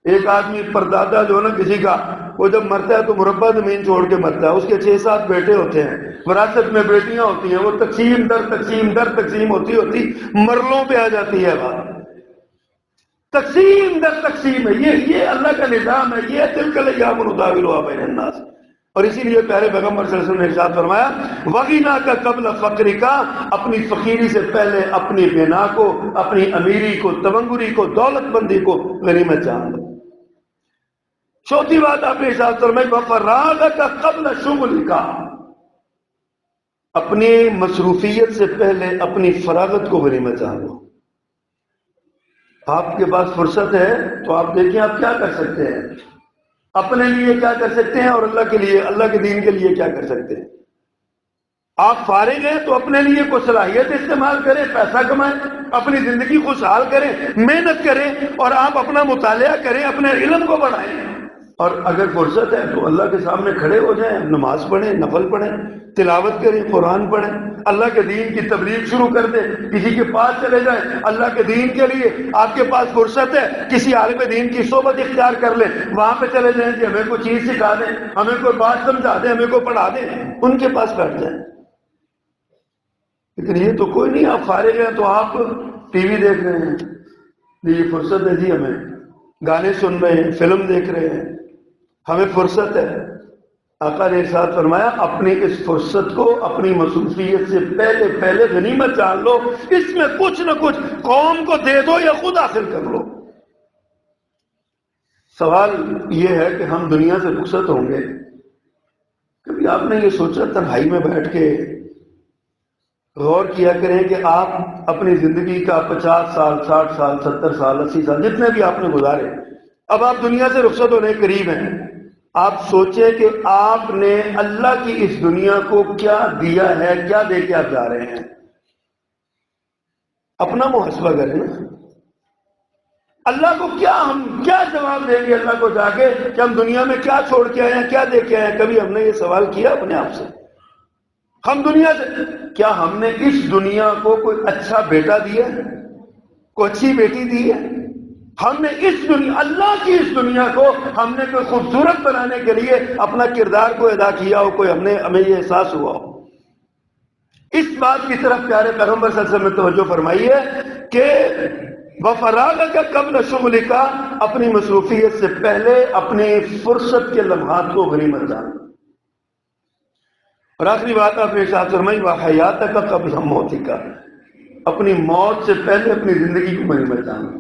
ایک آدمی پردادا جو ہے نا کسی کا، وہ جب مرتا ہے تو مربع زمین چھوڑ کے مرتا ہے. اس کے 6-7 بیٹے ہوتے ہیں، وراثت میں بیٹیاں ہوتی ہیں، وہ تقسیم در تقسیم ہوتی مرلوں پہ آ جاتی ہے بات. تقسیم در تقسیم ہے، یہ اللہ کا نظام ہے، یہ تلک الایام نداولها بین الناس۔ اور اسی لیے پیارے پیغمبر صلی اللہ علیہ وسلم نے ارشاد فرمایا وغینا کا قبل فقر کا، اپنی فقیری سے پہلے اپنی بنا کو، اپنی امیری کو، تونگری کو، دولت مندی کو غنیمت جان لو۔ چوتھی بات آپ نے ارشاد فرمائی وفراغ کا قبل شغل کا، اپنی مصروفیت سے پہلے اپنی فراغت کو غنیمت جان لو۔ آپ کے پاس فرصت ہے تو آپ دیکھیں آپ کیا کر سکتے ہیں، اپنے لیے کیا کر سکتے ہیں اور اللہ کے لیے، اللہ کے دین کے لیے کیا کر سکتے ہیں۔ آپ فارغ ہیں تو اپنے لیے کوئی صلاحیت استعمال کریں، پیسہ کمائیں، اپنی زندگی خوشحال کریں، محنت کریں، اور آپ اپنا مطالعہ کریں، اپنے علم کو بڑھائیں۔ اور اگر فرصت ہے تو اللہ کے سامنے کھڑے ہو جائیں، نماز پڑھیں، نفل پڑھیں، تلاوت کریں، قرآن پڑھیں، اللہ کے دین کی تبلیغ شروع کر دیں، کسی کے پاس چلے جائیں اللہ کے دین کے لیے۔ آپ کے پاس فرصت ہے کسی عالم دین کی صحبت اختیار کر لیں، وہاں پہ چلے جائیں کہ ہمیں کوئی چیز سکھا دیں، ہمیں کوئی بات سمجھا دیں، ہمیں کوئی پڑھا دیں، ان کے پاس بیٹھ جائیں۔ لیکن یہ تو کوئی نہیں، آپ فارغ ہیں تو آپ ٹی وی دیکھ رہے ہیں، یہ فرصت ہے جی، ہمیں گانے سن رہے ہیں، فلم دیکھ رہے ہیں، ہمیں فرصت ہے۔ آقا نے ارشاد فرمایا اپنی اس فرصت کو اپنی مصروفیت سے پہلے غنیمت جان لو، اس میں کچھ نہ کچھ قوم کو دے دو یا خود حاصل کر لو۔ سوال یہ ہے کہ ہم دنیا سے رخصت ہوں گے، کبھی آپ نے یہ سوچا تنہائی میں بیٹھ کے غور کیا کریں کہ آپ اپنی زندگی کا 50 سال، 60 سال، 70 سال، 80 سال، جتنے بھی آپ نے گزارے، اب آپ دنیا سے رخصت ہونے کے قریب ہیں، آپ سوچیں کہ آپ نے اللہ کی اس دنیا کو کیا دیا ہے، کیا دے کے آپ جا رہے ہیں۔ اپنا محاسبہ کریں نا، اللہ کو ہم کیا جواب دیں گے اللہ کو جا کے کہ ہم دنیا میں کیا چھوڑ کے آئے ہیں، کیا دے کے آئے ہیں۔ کبھی ہم نے یہ سوال کیا اپنے آپ سے؟ ہم دنیا سے کیا ہم نے اس دنیا کو کوئی اچھا بیٹا دیا ہے، کوئی اچھی بیٹی دی ہے؟ ہم نے اس دنیا، اللہ کی اس دنیا کو ہم نے کوئی خوبصورت بنانے کے لیے اپنا کردار کو ادا کیا ہو، کوئی ہمیں یہ احساس ہوا ہو؟ اس بات کی طرف پیارے پیغمبر صلی اللہ علیہ وسلم نے توجہ فرمائی ہے کہ وفراغ کا قبل شغل کا، اپنی مصروفیت سے پہلے اپنی فرصت کے لمحات کو غنیمت جاننا۔ اور آخری بات آپ نے ارشاد فرمائی وحیات کا قبل موت کا، اپنی موت سے پہلے اپنی زندگی کو غنیمت جاننا۔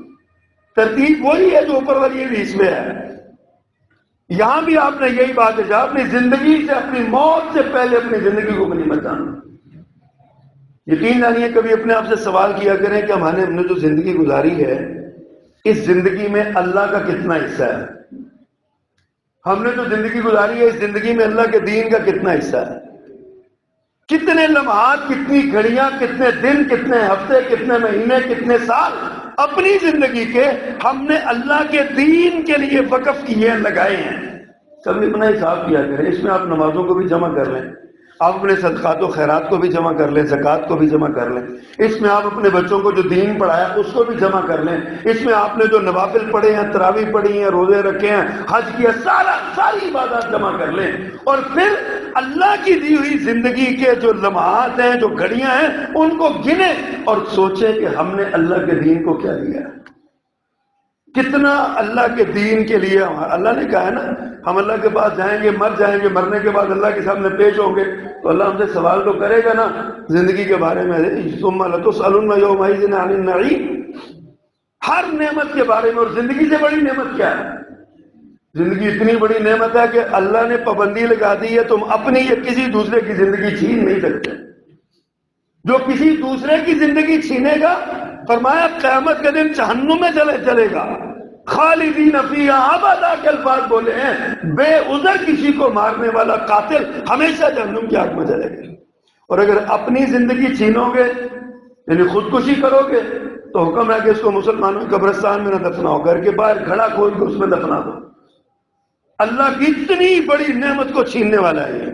ترتیب وہی ہے جو اوپر والی حدیث میں ہے، یہاں بھی آپ نے یہی بات ہے، اپنی زندگی سے، اپنی موت سے پہلے اپنی زندگی کو غنیمت جاننا۔ یقین جانیے کبھی اپنے آپ سے سوال کیا کریں کہ ہم نے جو زندگی گزاری ہے، اس زندگی میں اللہ کا کتنا حصہ ہے؟ ہم نے جو زندگی گزاری ہے، اس زندگی میں اللہ کے دین کا کتنا حصہ ہے؟ کتنے لمحات، کتنی گھڑیاں، کتنے دن، کتنے ہفتے، کتنے مہینے، کتنے سال اپنی زندگی کے ہم نے اللہ کے دین کے لیے وقف کیے، لگائے ہیں؟ کبھی اپنا حساب کیا کریں۔ اس میں آپ نمازوں کو بھی جمع کر لیں، آپ اپنے صدقات و خیرات کو بھی جمع کر لیں، زکوٰۃ کو بھی جمع کر لیں، اس میں آپ اپنے بچوں کو جو دین پڑھایا اس کو بھی جمع کر لیں، اس میں آپ نے جو نوافل پڑھے ہیں، تراویح پڑھی ہیں، روزے رکھے ہیں، حج کیا، ساری عبادات جمع کر لیں، اور پھر اللہ کی دی ہوئی زندگی کے جو لمحات ہیں، جو گھڑیاں ہیں، ان کو گنیں اور سوچیں کہ ہم نے اللہ کے دین کو کیا دیا ہے، کتنا اللہ کے دین کے لیے۔ اللہ نے کہا ہے نا ہم اللہ کے پاس جائیں گے، مر جائیں گے، مرنے کے بعد اللہ کے سامنے پیش ہوں گے تو اللہ ہم سے سوال تو کرے گا نا زندگی کے بارے میں، ثم لتسألن یومئذ عن النعیم، ہر نعمت کے بارے میں۔ اور زندگی سے بڑی نعمت کیا ہے؟ زندگی اتنی بڑی نعمت ہے کہ اللہ نے پابندی لگا دی ہے، تم اپنی یا کسی دوسرے کی زندگی چھین نہیں سکتے۔ جو کسی دوسرے کی زندگی چھینے گا، فرمایا قیامت کے دن جہنم میں چلے گا، خالدین فیہا ابدا کے الفاظ بولے ہیں۔ بے عذر کسی کو مارنے والا قاتل ہمیشہ جہنم کی آگ میں جلے گا۔ اور اگر اپنی زندگی چھینو گے، یعنی خودکشی کرو گے، تو حکم ہے کہ اس کو مسلمانوں کے قبرستان میں نہ دفناؤ، گھر کے باہر کھڑا کھود کے اس میں دفنا دو۔ اللہ کی اتنی بڑی نعمت کو چھیننے والا ہے۔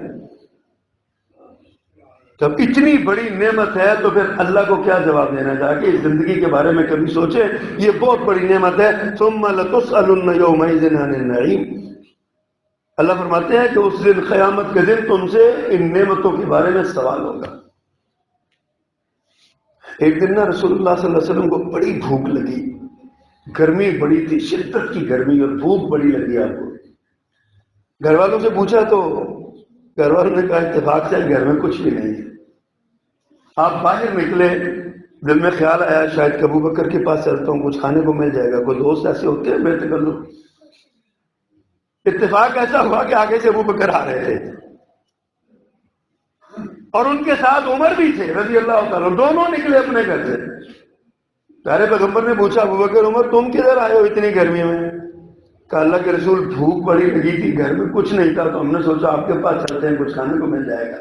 جب اتنی بڑی نعمت ہے تو پھر اللہ کو کیا جواب دینا چاہیے؟ اس زندگی کے بارے میں کبھی سوچیں، یہ بہت بڑی نعمت ہے۔ ثم لتسألن یومئذ عن النعیم، اللہ فرماتے ہیں کہ اس دن، قیامت کے دن، تم سے ان نعمتوں کے بارے میں سوال ہوگا۔ ایک دن نا رسول اللہ صلی اللہ علیہ وسلم کو بڑی بھوک لگی، گرمی بڑی تھی، شدت کی گرمی، اور بھوک بڑی لگی آپ کو۔ گھر والوں سے پوچھا تو گھر والوں نے کہا اتفاق سے گھر میں کچھ بھی نہیں ہے۔ آپ باہر نکلے، دل میں خیال آیا شاید ابو بکر کے پاس چلتا ہوں، کچھ کھانے کو مل جائے گا، کوئی دوست ایسے ہوتے ہیں بے تکلف۔ اتفاق ایسا ہوا کہ آگے سے ابو بکر آ رہے تھے اور ان کے ساتھ عمر بھی تھے رضی اللہ تعالیٰ، دونوں نکلے اپنے گھر سے۔ پیارے پیغمبر نے پوچھا ابو بکر عمر تم کدھر آئے ہو اتنی گرمی میں؟ کہ اللہ کے رسول بھوک بڑی لگی تھی، گھر میں کچھ نہیں تھا تو ہم نے سوچا آپ کے پاس چلتے ہیں، کچھ کھانے کو مل جائے گا۔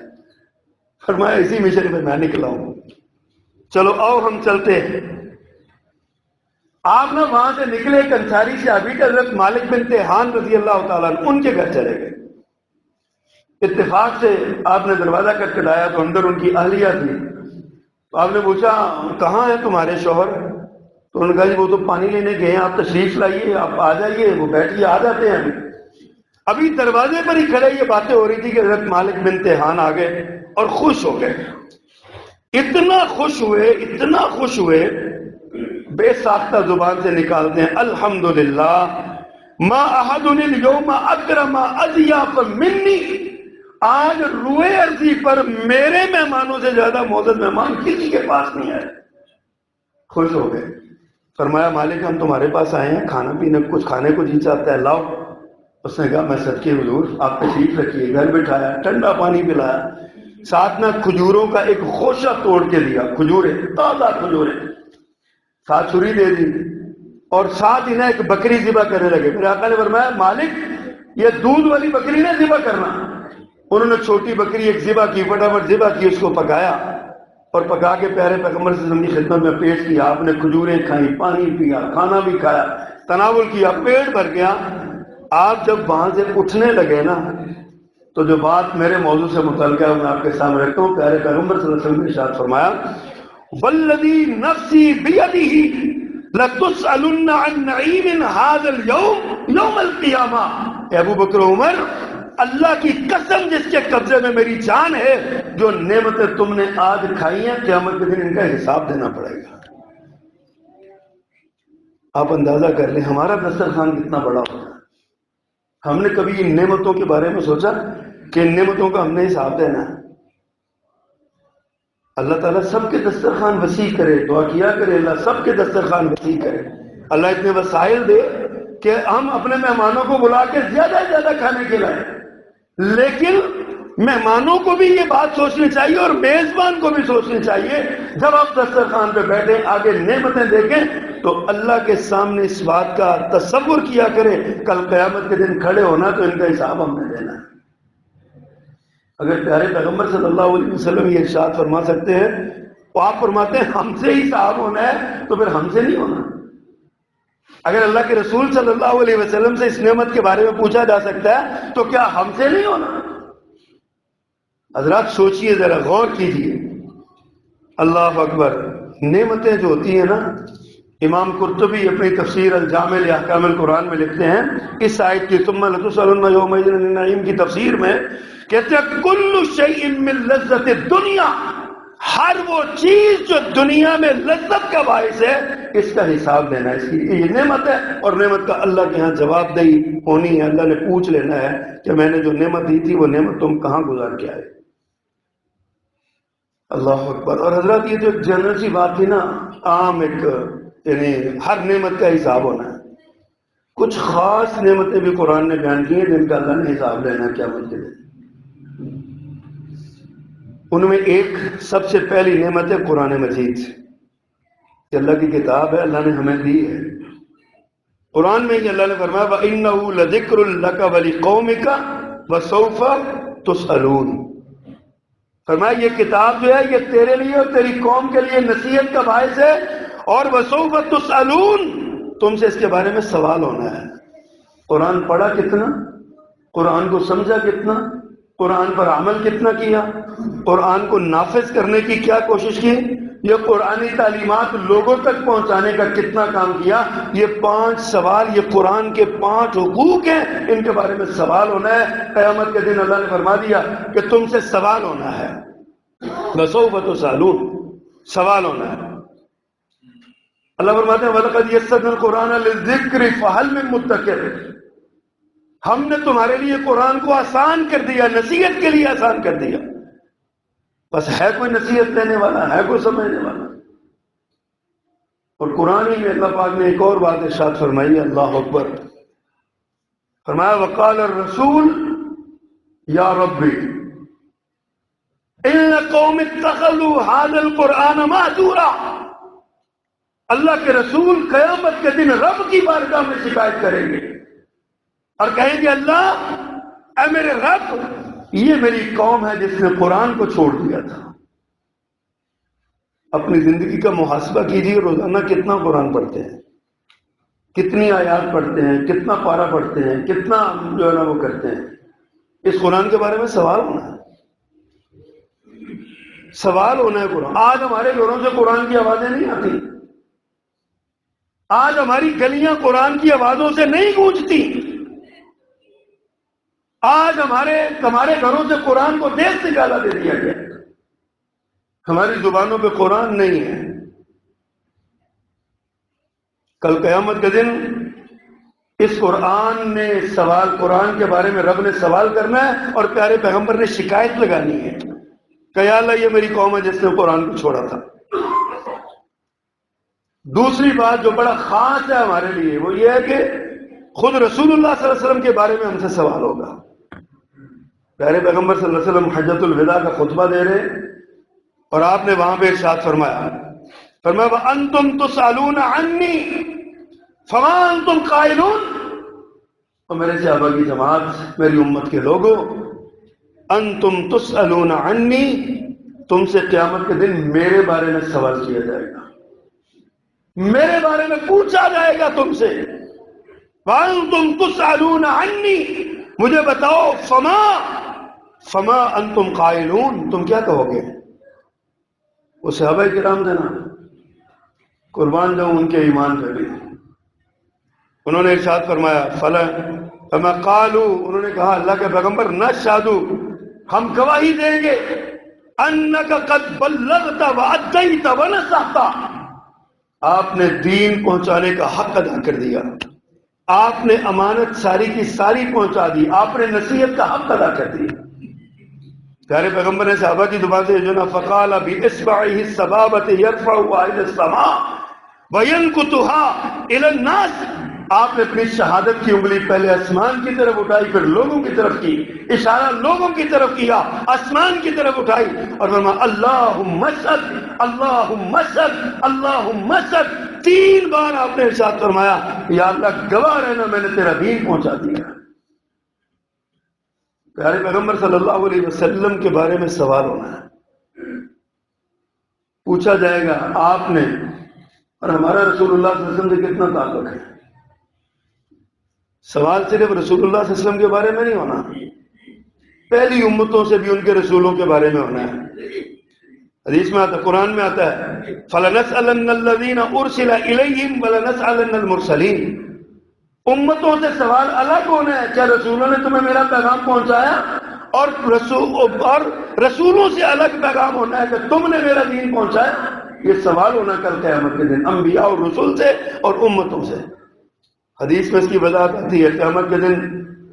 فرمایا اسی مشن میں میں نکلا ہوں، چلو آؤ ہم چلتے ہیں۔ آپ نا وہاں سے نکلے، ایک انصاری سے ابھی حضرت مالک بن تیہان رضی اللہ تعالیٰ ان کے گھر چلے گئے۔ اتفاق سے آپ نے دروازہ کھٹکھٹایا تو اندر ان کی اہلیہ تھی۔ تو آپ نے پوچھا کہاں ہے تمہارے شوہر؟ تو انہوں نے کہا جی وہ تو پانی لینے گئے ہیں، آپ تشریف لائیے، آپ آ جائیے، وہ بیٹھیے، آ جاتے ہیں۔ ابھی دروازے پر ہی کھڑے یہ باتیں ہو رہی تھی کہ حضرت مالک بن تیہان آ گئے اور خوش ہو گئے۔ اتنا خوش ہوئے بے ساختہ زبان سے نکالتے ہیں الحمدللہ ما احد اليوم اکرم اضیاف منی، آج روئے ارضی پر میرے مہمانوں سے زیادہ معزز مہمان کسی کے پاس نہیں آئے۔ خوش ہو گئے۔ فرمایا مالک ہم تمہارے پاس آئے ہیں، کھانا پینا کچھ کھانے کو جی چاہتا ہے لاؤ۔ اس نے کہا میں صدقے حضور آپ تشریف رکھیے۔ گھر بٹھایا، ٹھنڈا پانی پلایا، ساتھ نہ کھجوروں کا ایک خوشہ توڑ کے دیا، کھجوریں تازہ کھجوریں، ساتھ چھری دے دی، اور ساتھ انہیں ایک بکری ذبح کرنے لگے۔ پھر آقا نے فرمایا مالک یہ دودھ والی بکری نہ ذبح کرنا۔ انہوں نے چھوٹی بکری ایک ذبح کی، فٹافٹ ذبح کی، اس کو پکایا اور پکا کے پیارے پیغمبر صلی اللہ علیہ وسلم کی خدمت میں پیش کیا۔ آپ نے کھجوریں کھائیں، پانی پیا، کھانا بھی کھایا، تناول کیا، پیٹ بھر گیا۔ آپ جب وہاں سے اٹھنے لگے نا تو جو بات میرے موضوع سے متعلق ہے میں آپ کے سامنے رکھتا ہوں۔ پیارے پیغمبر صلی اللہ علیہ وسلم نے ارشاد فرمایا والذی نفسی بیدہ لتسألن عن نعیم ھذا اليوم یوم القیامہ۔ اے ابو بکر عمر اللہ کی قسم جس کے قبضے میں میری جان ہے، جو نعمتیں تم نے آج کھائی ہیں قیامت کے دن ان کا حساب دینا پڑے گا۔ آپ اندازہ کر لیں ہمارا دسترخوان کتنا بڑا ہوگا۔ ہم نے کبھی ان نعمتوں کے بارے میں سوچا کہ ان نعمتوں کا ہم نے حساب دینا ہے؟ اللہ تعالیٰ سب کے دسترخوان وسیع کرے، دعا کیا کرے اللہ سب کے دسترخوان وسیع کرے، اللہ اتنے وسائل دے کہ ہم اپنے مہمانوں کو بلا کے زیادہ سے زیادہ کھانے کھلائیں۔ لیکن مہمانوں کو بھی یہ بات سوچنی چاہیے اور میزبان کو بھی سوچنی چاہیے، جب آپ دسترخوان پہ بیٹھیں آگے نعمتیں دیکھیں تو اللہ کے سامنے اس بات کا تصور کیا کریں کل قیامت کے دن کھڑے ہونا تو ان کا حساب ہم نے دینا ہے۔ اگر پیارے پیغمبر صلی اللہ علیہ وسلم یہ ارشاد فرما سکتے ہیں تو آپ فرماتے ہیں ہم سے ہی حساب ہونا ہے تو پھر ہم سے نہیں ہونا۔ اگر اللہ کے رسول صلی اللہ علیہ وسلم سے اس نعمت کے بارے میں پوچھا جا سکتا ہے تو کیا ہم سے نہیں ہونا؟ حضرات سوچئے ذرا، غور کیجئے۔ اللہ اکبر۔ نعمتیں جو ہوتی ہیں نا، امام قرطبی اپنی تفسیر الجامع لاحکام القرآن میں لکھتے ہیں اس آیت کی ثم لتسألن یومئذ عن النعیم کی تفسیر میں کہتے ہیں کل شیء من لذت الدنیا، ہر وہ چیز جو دنیا میں لذت کا باعث ہے اس کا حساب دینا ہے۔ اس کی یہ نعمت ہے اور نعمت کا اللہ کے ہاں جواب دہی ہونی ہے۔ اللہ نے پوچھ لینا ہے کہ میں نے جو نعمت دی تھی وہ نعمت تم کہاں گزار کے آئے۔ اللہ اکبر۔ اور حضرات یہ جو جنرل سی بات تھی نا، عام ایک یعنی ہر نعمت کا حساب ہونا ہے، کچھ خاص نعمتیں بھی قرآن نے بیان کی ہیں جن کا اللہ نے حساب لینا ہے قیامت کے دن۔ ان میں ایک سب سے پہلی نعمت ہے قرآن مجید، کہ اللہ کی کتاب ہے، اللہ نے ہمیں دی ہے۔ قرآن میں ہی اللہ نے فرمایا وَإِنَّهُ لَذِكْرٌ لَكَ وَلِقَوْمِكَ وَسَوْفَ تُسْأَلُونَ۔ فرمایا یہ کتاب جو ہے یہ تیرے لیے اور تیری قوم کے لیے نصیحت کا باعث ہے، اور وَسَوْفَ تُسْأَلُونَ، تم سے اس کے بارے میں سوال ہونا ہے۔ قرآن پڑھا کتنا، قرآن کو سمجھا کتنا، قرآن پر عمل کتنا کیا، قرآن کو نافذ کرنے کی کیا کوشش کی، یہ قرآنی تعلیمات لوگوں تک پہنچانے کا کتنا کام کیا، یہ 5 سوال، یہ قرآن کے 5 حقوق ہیں، ان کے بارے میں سوال ہونا ہے۔ قیامت کے دن اللہ نے فرما دیا کہ تم سے سوال ہونا ہے، وَسَوْفَ تُسْأَلُونَ، سوال ہونا ہے۔ اللہ فرماتے ہیں وَلَقَدْ يَسَّرْنَا الْقُرْآنَ لِلذِّكْرِ فَهَلْ مِن مُدَّكِرٍ، ہم نے تمہارے لیے قرآن کو آسان کر دیا، نصیحت کے لیے آسان کر دیا، بس ہے کوئی نصیحت دینے والا، ہے کوئی سمجھنے والا؟ اور قرآن ہی میں اللہ پاک نے ایک اور بات ارشاد فرمائی ہے، اللہ اکبر، فرمایا وقال الرسول یا ربی ان قوم اتخذوا هذا القرآن مہجورا، اللہ کے رسول قیامت کے دن رب کی بارگاہ میں شکایت کریں گے اور کہیں گے اللہ اے میرے رب، یہ میری قوم ہے جس نے قرآن کو چھوڑ دیا تھا۔ اپنی زندگی کا محاسبہ کیجیے، روزانہ کتنا قرآن پڑھتے ہیں، کتنی آیات پڑھتے ہیں، کتنا پارہ پڑھتے ہیں، کتنا جو ہے نا وہ کرتے ہیں۔ اس قرآن کے بارے میں سوال ہونا ہے، سوال ہونا ہے قرآن۔ آج ہمارے گھروں سے قرآن کی آوازیں نہیں آتی، آج ہماری گلیاں قرآن کی آوازوں سے نہیں گونجتی، آج ہمارے گھروں سے قرآن کو دیش نکالا دے دیا گیا، ہماری زبانوں پہ قرآن نہیں ہے۔ کل قیامت کے دن اس قرآن نے سوال، قرآن کے بارے میں رب نے سوال کرنا ہے اور پیارے پیغمبر نے شکایت لگانی ہے کہ یا اللہ یہ میری قوم ہے جس نے قرآن کو چھوڑا تھا۔ دوسری بات جو بڑا خاص ہے ہمارے لیے وہ یہ ہے کہ خود رسول اللہ صلی اللہ علیہ وسلم کے بارے میں ہم سے سوال ہوگا۔ پیارے پیغمبر صلی اللہ علیہ وسلم حجۃ الوداع کا خطبہ دے رہے اور آپ نے وہاں پہ ارشاد فرمایا وَأَنْتُمْ تُسْأَلُونَ عَنِّي فَمَا أَنْتُمْ قَائِلُونَ، اور میرے صحابہ کی جماعت، میری امت کے لوگوں، انتم تسألون عنی، تم سے قیامت کے دن میرے بارے میں سوال کیا جائے گا، میرے بارے میں پوچھا جائے گا تم سے۔ وَأَنْتُمْ تُسْأَلُونَ عَنِّي، مجھے بتاؤ فما انتم قائلون، تم کیا کہو گے؟ وہ صحابہ کرام تھے نا، قربان جاؤں ان کے ایمان پہ بھی، انہوں نے ارشاد فرمایا فما قالوا، انہوں نے کہا اللہ کے پیغمبر نشہد، ہم گواہی دیں گے انک قد بلغت وادیت ونصحت، آپ نے دین پہنچانے کا حق ادا کر دیا، آپ نے امانت ساری کی ساری پہنچا دی، آپ نے نصیحت کا حق ادا کر دیا۔ پیارے پیغمبر نے صحابہ کی زبان سے جو نا فقال باصبعه السبابۃ يرفعها الى السماء وينكتها الى الناس، آپ نے اپنی شہادت کی انگلی پہلے آسمان کی طرف اٹھائی، پھر لوگوں کی طرف کی، اشارہ لوگوں کی طرف کیا، آسمان کی طرف اٹھائی اور فرمایا اللہم اشہد اللہم اشہد اللہم اشہد، 3 بار آپ نے ارشاد فرمایا یا اللہ گواہ رہنا میں نے تیرا دین پہنچا دیا۔ پیارے پیغمبر صلی اللہ علیہ وسلم کے بارے میں سوال ہونا ہے، پوچھا جائے گا آپ نے اور ہمارا رسول اللہ صلی اللہ علیہ وسلم سے کتنا تعلق ہے۔ سوال صرف رسول اللہ صلی اللہ علیہ وسلم کے بارے میں نہیں ہونا، پہلی امتوں سے بھی ان کے رسولوں کے بارے میں ہونا ہے۔ حدیث میں آتا ہے، قرآن میں آتا ہے فَلَنَسْأَلَنَّ الَّذِينَ أُرْسِلَ إِلَيْهِمْ وَلَنَسْأَلَنَّ الْمُرْسَلِينَ، امتوں سے سوال الگ ہونا ہے، کیا رسولوں نے تمہیں میرا پیغام پہنچایا، اور رسولوں سے الگ پیغام ہونا ہے کہ تم نے میرا دین پہنچایا۔ یہ سوال ہونا کل قیامت کے دن انبیاء اور رسول سے اور امتوں سے۔ حدیث میں اس کی وضاحت آتی ہے، قیامت کے دن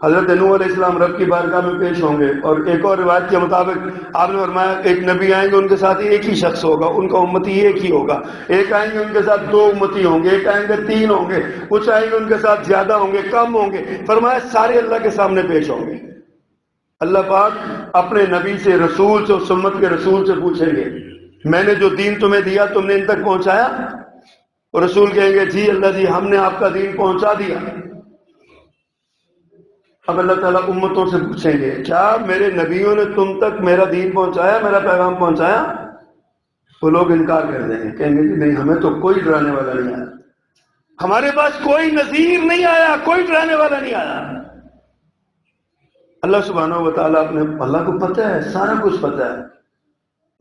حضرت نوح علیہ السلام رب کی بارگاہ میں پیش ہوں گے، اور ایک اور روایت کے مطابق آپ نے فرمایا ایک نبی آئیں گے، ان کے ساتھ ایک ہی شخص ہوگا، ان کا امتی ایک ہی ہوگا، ایک آئیں گے ان کے ساتھ 2 امتی ہوں گے، ایک آئیں گے 3 ہوں گے، کچھ آئیں گے ان کے ساتھ زیادہ ہوں گے کم ہوں گے، فرمایا سارے اللہ کے سامنے پیش ہوں گے۔ اللہ پاک اپنے نبی سے، رسول سے، اس امت کے رسول سے پوچھیں گے میں نے جو دین تمہیں دیا تم نے ان تک پہنچایا؟ اور رسول کہیں گے جی اللہ جی ہم نے آپ کا دین پہنچا دیا۔ اب اللہ تعالیٰ امتوں سے پوچھیں گے کیا میرے نبیوں نے تم تک میرا دین پہنچایا، میرا پیغام پہنچایا؟ وہ لوگ انکار کر دیں گے، کہیں گے جی نہیں ہمیں تو کوئی ڈرانے والا نہیں آیا، ہمارے پاس کوئی نذیر نہیں آیا، کوئی ڈرانے والا نہیں آیا۔ اللہ سبحانہ و تعالیٰ اللہ کو پتہ ہے، سارا کچھ پتہ ہے،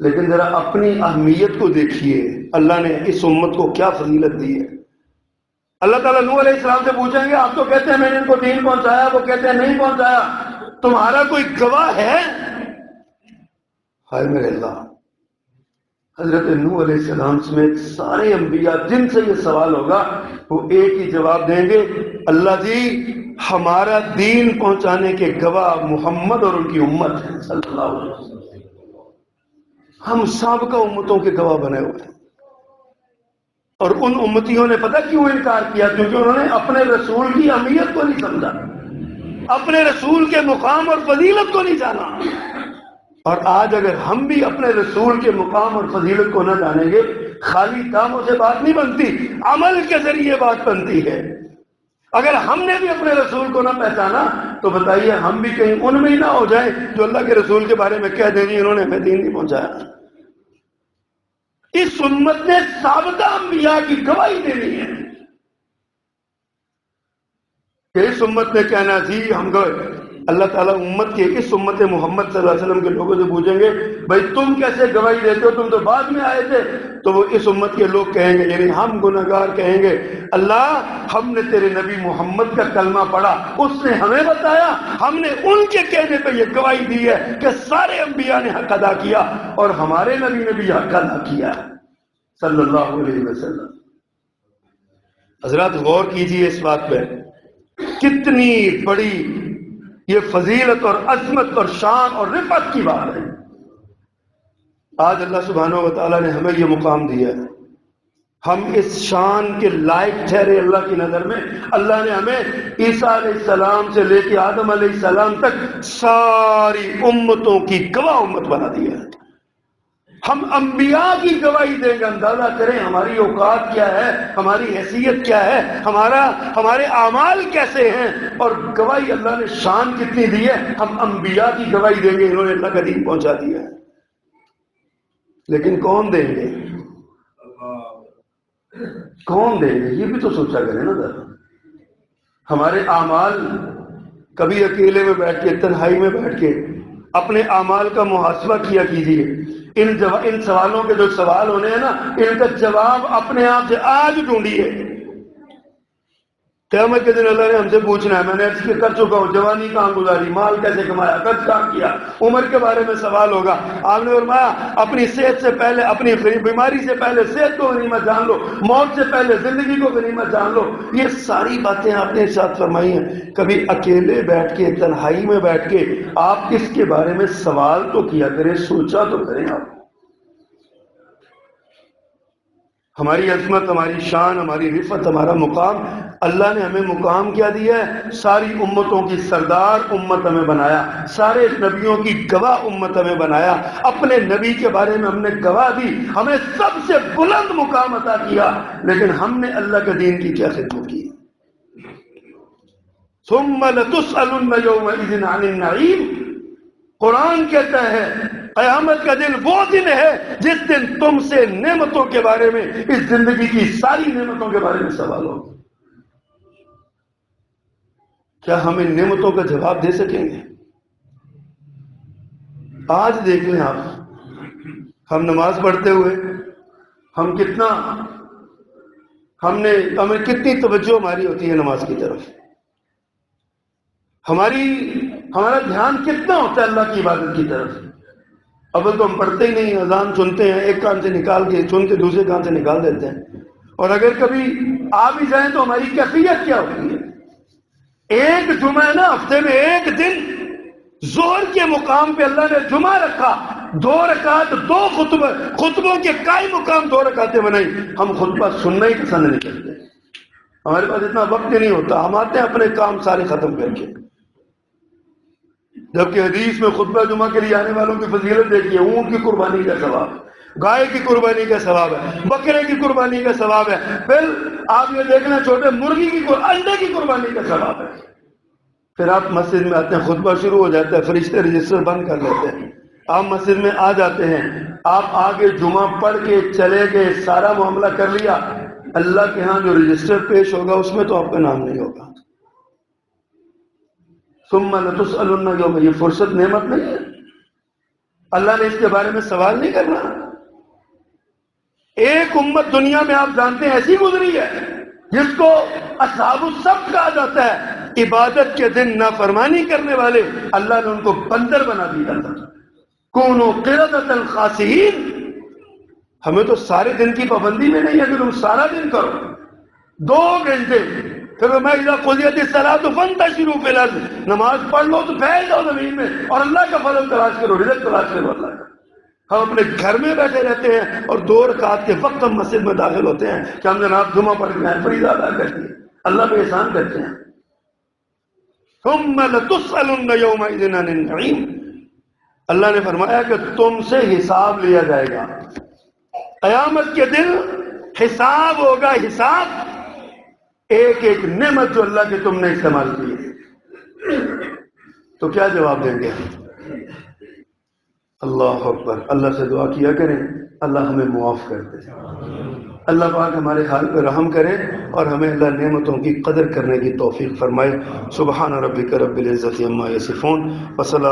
لیکن ذرا اپنی اہمیت کو دیکھیے، اللہ نے اس امت کو کیا فضیلت دی ہے۔ اللہ تعالیٰ نوح علیہ السلام سے پوچھیں گے آپ تو کہتے ہیں میں نے ان کو دین پہنچایا، وہ کہتے ہیں نہیں پہنچایا، تمہارا کوئی گواہ ہے؟ ہائے میرے اللہ، حضرت نوح علیہ السلام سمیت سارے انبیاء جن سے یہ سوال ہوگا وہ ایک ہی جواب دیں گے، اللہ جی ہمارا دین پہنچانے کے گواہ محمد اور ان کی امت ہے صلی اللہ علیہ وسلم، ہم سابقہ امتوں کے گواہ بنے ہوئے ہیں۔ اور ان امتیوں نے پتہ کیوں انکار کیا؟ کیونکہ انہوں نے اپنے رسول کی اہمیت کو نہیں سمجھا، اپنے رسول کے مقام اور فضیلت کو نہیں جانا۔ اور آج اگر ہم بھی اپنے رسول کے مقام اور فضیلت کو نہ جانیں گے، خالی کاموں سے بات نہیں بنتی، عمل کے ذریعے بات بنتی ہے۔ اگر ہم نے بھی اپنے رسول کو نہ پہچانا تو بتائیے ہم بھی کہیں ان میں ہی نہ ہو جائیں جو اللہ کے رسول کے بارے میں کہہ دیں جی انہوں نے ہمیں دین نہیں پہنچایا۔ اس امت نے سابقہ انبیاء کی گواہی دینی ہے کہ اس امت نے کہنا جی ہم گئے۔ اللہ تعالیٰ امت کے اس امت محمد صلی اللہ علیہ وسلم کے لوگوں سے پوچھیں گے بھائی تم کیسے گواہی دیتے ہو، تم تو بعد میں آئے تھے؟ تو وہ اس امت کے لوگ کہیں گے، یعنی ہم گنہگار کہیں گے، اللہ ہم نے تیرے نبی محمد کا کلمہ پڑھا، اس نے ہمیں بتایا، ہم نے ان کے کہنے پہ یہ گواہی دی ہے کہ سارے انبیاء نے حق ادا کیا اور ہمارے نبی نے بھی حق ادا کیا صلی اللہ علیہ وسلم۔ حضرات غور کیجئے اس بات پہ، کتنی بڑی یہ فضیلت اور عظمت اور شان اور رفعت کی بات ہے۔ آج اللہ سبحانہ و تعالیٰ نے ہمیں یہ مقام دیا ہے، ہم اس شان کے لائق ٹھہرے اللہ کی نظر میں۔ اللہ نے ہمیں عیسیٰ علیہ السلام سے لے کے آدم علیہ السلام تک ساری امتوں کی گواہ امت بنا دیا ہے۔ ہم انبیاء کی گواہی دیں گے، اندازہ کریں ہماری اوقات کیا ہے، ہماری حیثیت کیا ہے، ہمارے اعمال کیسے ہیں، اور گواہی اللہ نے شان کتنی دی ہے۔ ہم انبیاء کی گواہی دیں گے انہوں نے اللہ کا دین پہنچا دیا ہے، لیکن کون دیں گے؟ کون دیں گے؟ یہ بھی تو سوچا کریں نا ذرا۔ ہمارے اعمال، کبھی اکیلے میں بیٹھ کے، تنہائی میں بیٹھ کے اپنے اعمال کا محاسبہ کیا کیجیے۔ ان سوالوں کے جو سوال ہونے ہیں نا، ان کا جواب اپنے آپ سے آج ڈھونڈیے۔ قیامت کے دن اللہ نے ہم سے پوچھنا ہے، میں نے عرض کر چکا ہوں، جوانی کہاں گزاری، مال کیسے کمایا، قد کام کیا، عمر کے بارے میں سوال ہوگا۔ آپ نے فرمایا اپنی صحت سے پہلے، اپنی بیماری سے پہلے صحت کو غنیمت جان لو، موت سے پہلے زندگی کو غنیمت جان لو۔ یہ ساری باتیں آپ نے ساتھ فرمائی ہیں۔ کبھی اکیلے بیٹھ کے، تنہائی میں بیٹھ کے آپ اس کے بارے میں سوال تو کیا کریں، سوچا تو کریں۔ آپ ہماری عظمت، ہماری شان، ہماری رفعت، ہمارا مقام، اللہ نے ہمیں مقام کیا دیا ہے؟ ساری امتوں کی سردار امت ہمیں بنایا، سارے نبیوں کی گواہ امت ہمیں بنایا، اپنے نبی کے بارے میں ہم نے گواہ دی، ہمیں سب سے بلند مقام عطا کیا، لیکن ہم نے اللہ کے دین کی کیا خدمت کی؟ ثم لتسألن یومئذ عن النعیم۔ قرآن کہتا ہے قیامت کا دن وہ دن ہے جس دن تم سے نعمتوں کے بارے میں، اس زندگی کی ساری نعمتوں کے بارے میں سوال ہو۔ کیا ہم ان نعمتوں کا جواب دے سکیں گے؟ آج دیکھ لیں آپ، ہم نماز پڑھتے ہوئے ہمیں کتنی توجہ ہماری ہوتی ہے نماز کی طرف، ہمارا دھیان کتنا ہوتا ہے اللہ کی عبادت کی طرف۔ اول تو ہم پڑھتے ہی نہیں، اذان سنتے ہیں، ایک کان سے نکال کے سن کے دوسرے کان سے نکال دیتے ہیں، اور اگر کبھی آ بھی جائیں تو ہماری کیفیت کیا ہوتی ہے؟ ایک جمعہ ہے نا، ہفتے میں ایک دن ظہر کے مقام پہ اللہ نے جمعہ رکھا، 2 رکعت 2 خطبوں کے قائم مقام 2 رکعتیں بنائی۔ ہم خطبہ سننا ہی پسند نہیں کرتے، ہمارے پاس اتنا وقت ہی نہیں ہوتا، ہم آتے ہیں اپنے کام سارے ختم کر کے۔ جبکہ حدیث میں خطبہ جمعہ کے لیے آنے والوں کی فضیلت دیکھیے، اونٹ کی قربانی کا ثواب، گائے کی قربانی کا ثواب ہے، بکرے کی قربانی کا ثواب ہے، پھر آپ یہ دیکھنا چھوٹے مرغی کی انڈے کی قربانی کا ثواب ہے۔ پھر آپ مسجد میں آتے ہیں، خطبہ شروع ہو جاتا ہے، فرشتے رجسٹر بند کر لیتے ہیں، آپ مسجد میں آ جاتے ہیں، آپ آگے جمعہ پڑھ کے چلے گئے، سارا معاملہ کر لیا، اللہ کے ہاں جو رجسٹر پیش ہوگا اس میں تو آپ کا نام نہیں ہوگا۔ ثم لتسألن یوم، یہ فرصت نعمت نہیں ہے؟ اللہ نے اس کے بارے میں سوال نہیں کرنا؟ ایک امت دنیا میں آپ جانتے ہیں ایسی گزری ہے جس کو اصحاب السبت کہا جاتا ہے، عبادت کے دن نافرمانی کرنے والے، اللہ نے ان کو بندر بنا دیا تھا، کونوا قردۃ خاسئین، ہمیں تو سارے دن کی پابندی میں نہیں ہے کہ تم سارا دن کرو، 2 گھنٹے، پھر میں اذا قضیت الصلاۃ فانتشروا فی الارض، نماز پڑھ لو تو پھیل جاؤ زمین میں اور اللہ کا فضل تلاش کرو، رزق تلاش کرو اللہ کا۔ ہم اپنے گھر میں بیٹھے رہتے ہیں اور 2 رکعت کے وقت ہم مسجد میں داخل ہوتے ہیں کہ ہم جناب جمعہ پڑھ کے ہیں، فریضہ ادا کرتے ہیں، اللہ پہ احسان کرتے ہیں۔ ثم لتسألن یومئذ عن النعیم، اللہ نے فرمایا کہ تم سے حساب لیا جائے گا، قیامت کے دن حساب ہوگا، حساب ایک ایک نعمت جو اللہ کے تم نے استعمال کی ہے۔ تو کیا جواب دیں گے؟ اللہ اکبر۔ اللہ سے دعا کیا کریں اللہ ہمیں معاف کر دے، اللہ پاک ہمارے حال پہ رحم کرے اور ہمیں اللہ نعمتوں کی قدر کرنے کی توفیق فرمائے۔ سبحان ربک رب العزت عما یصفون وسلام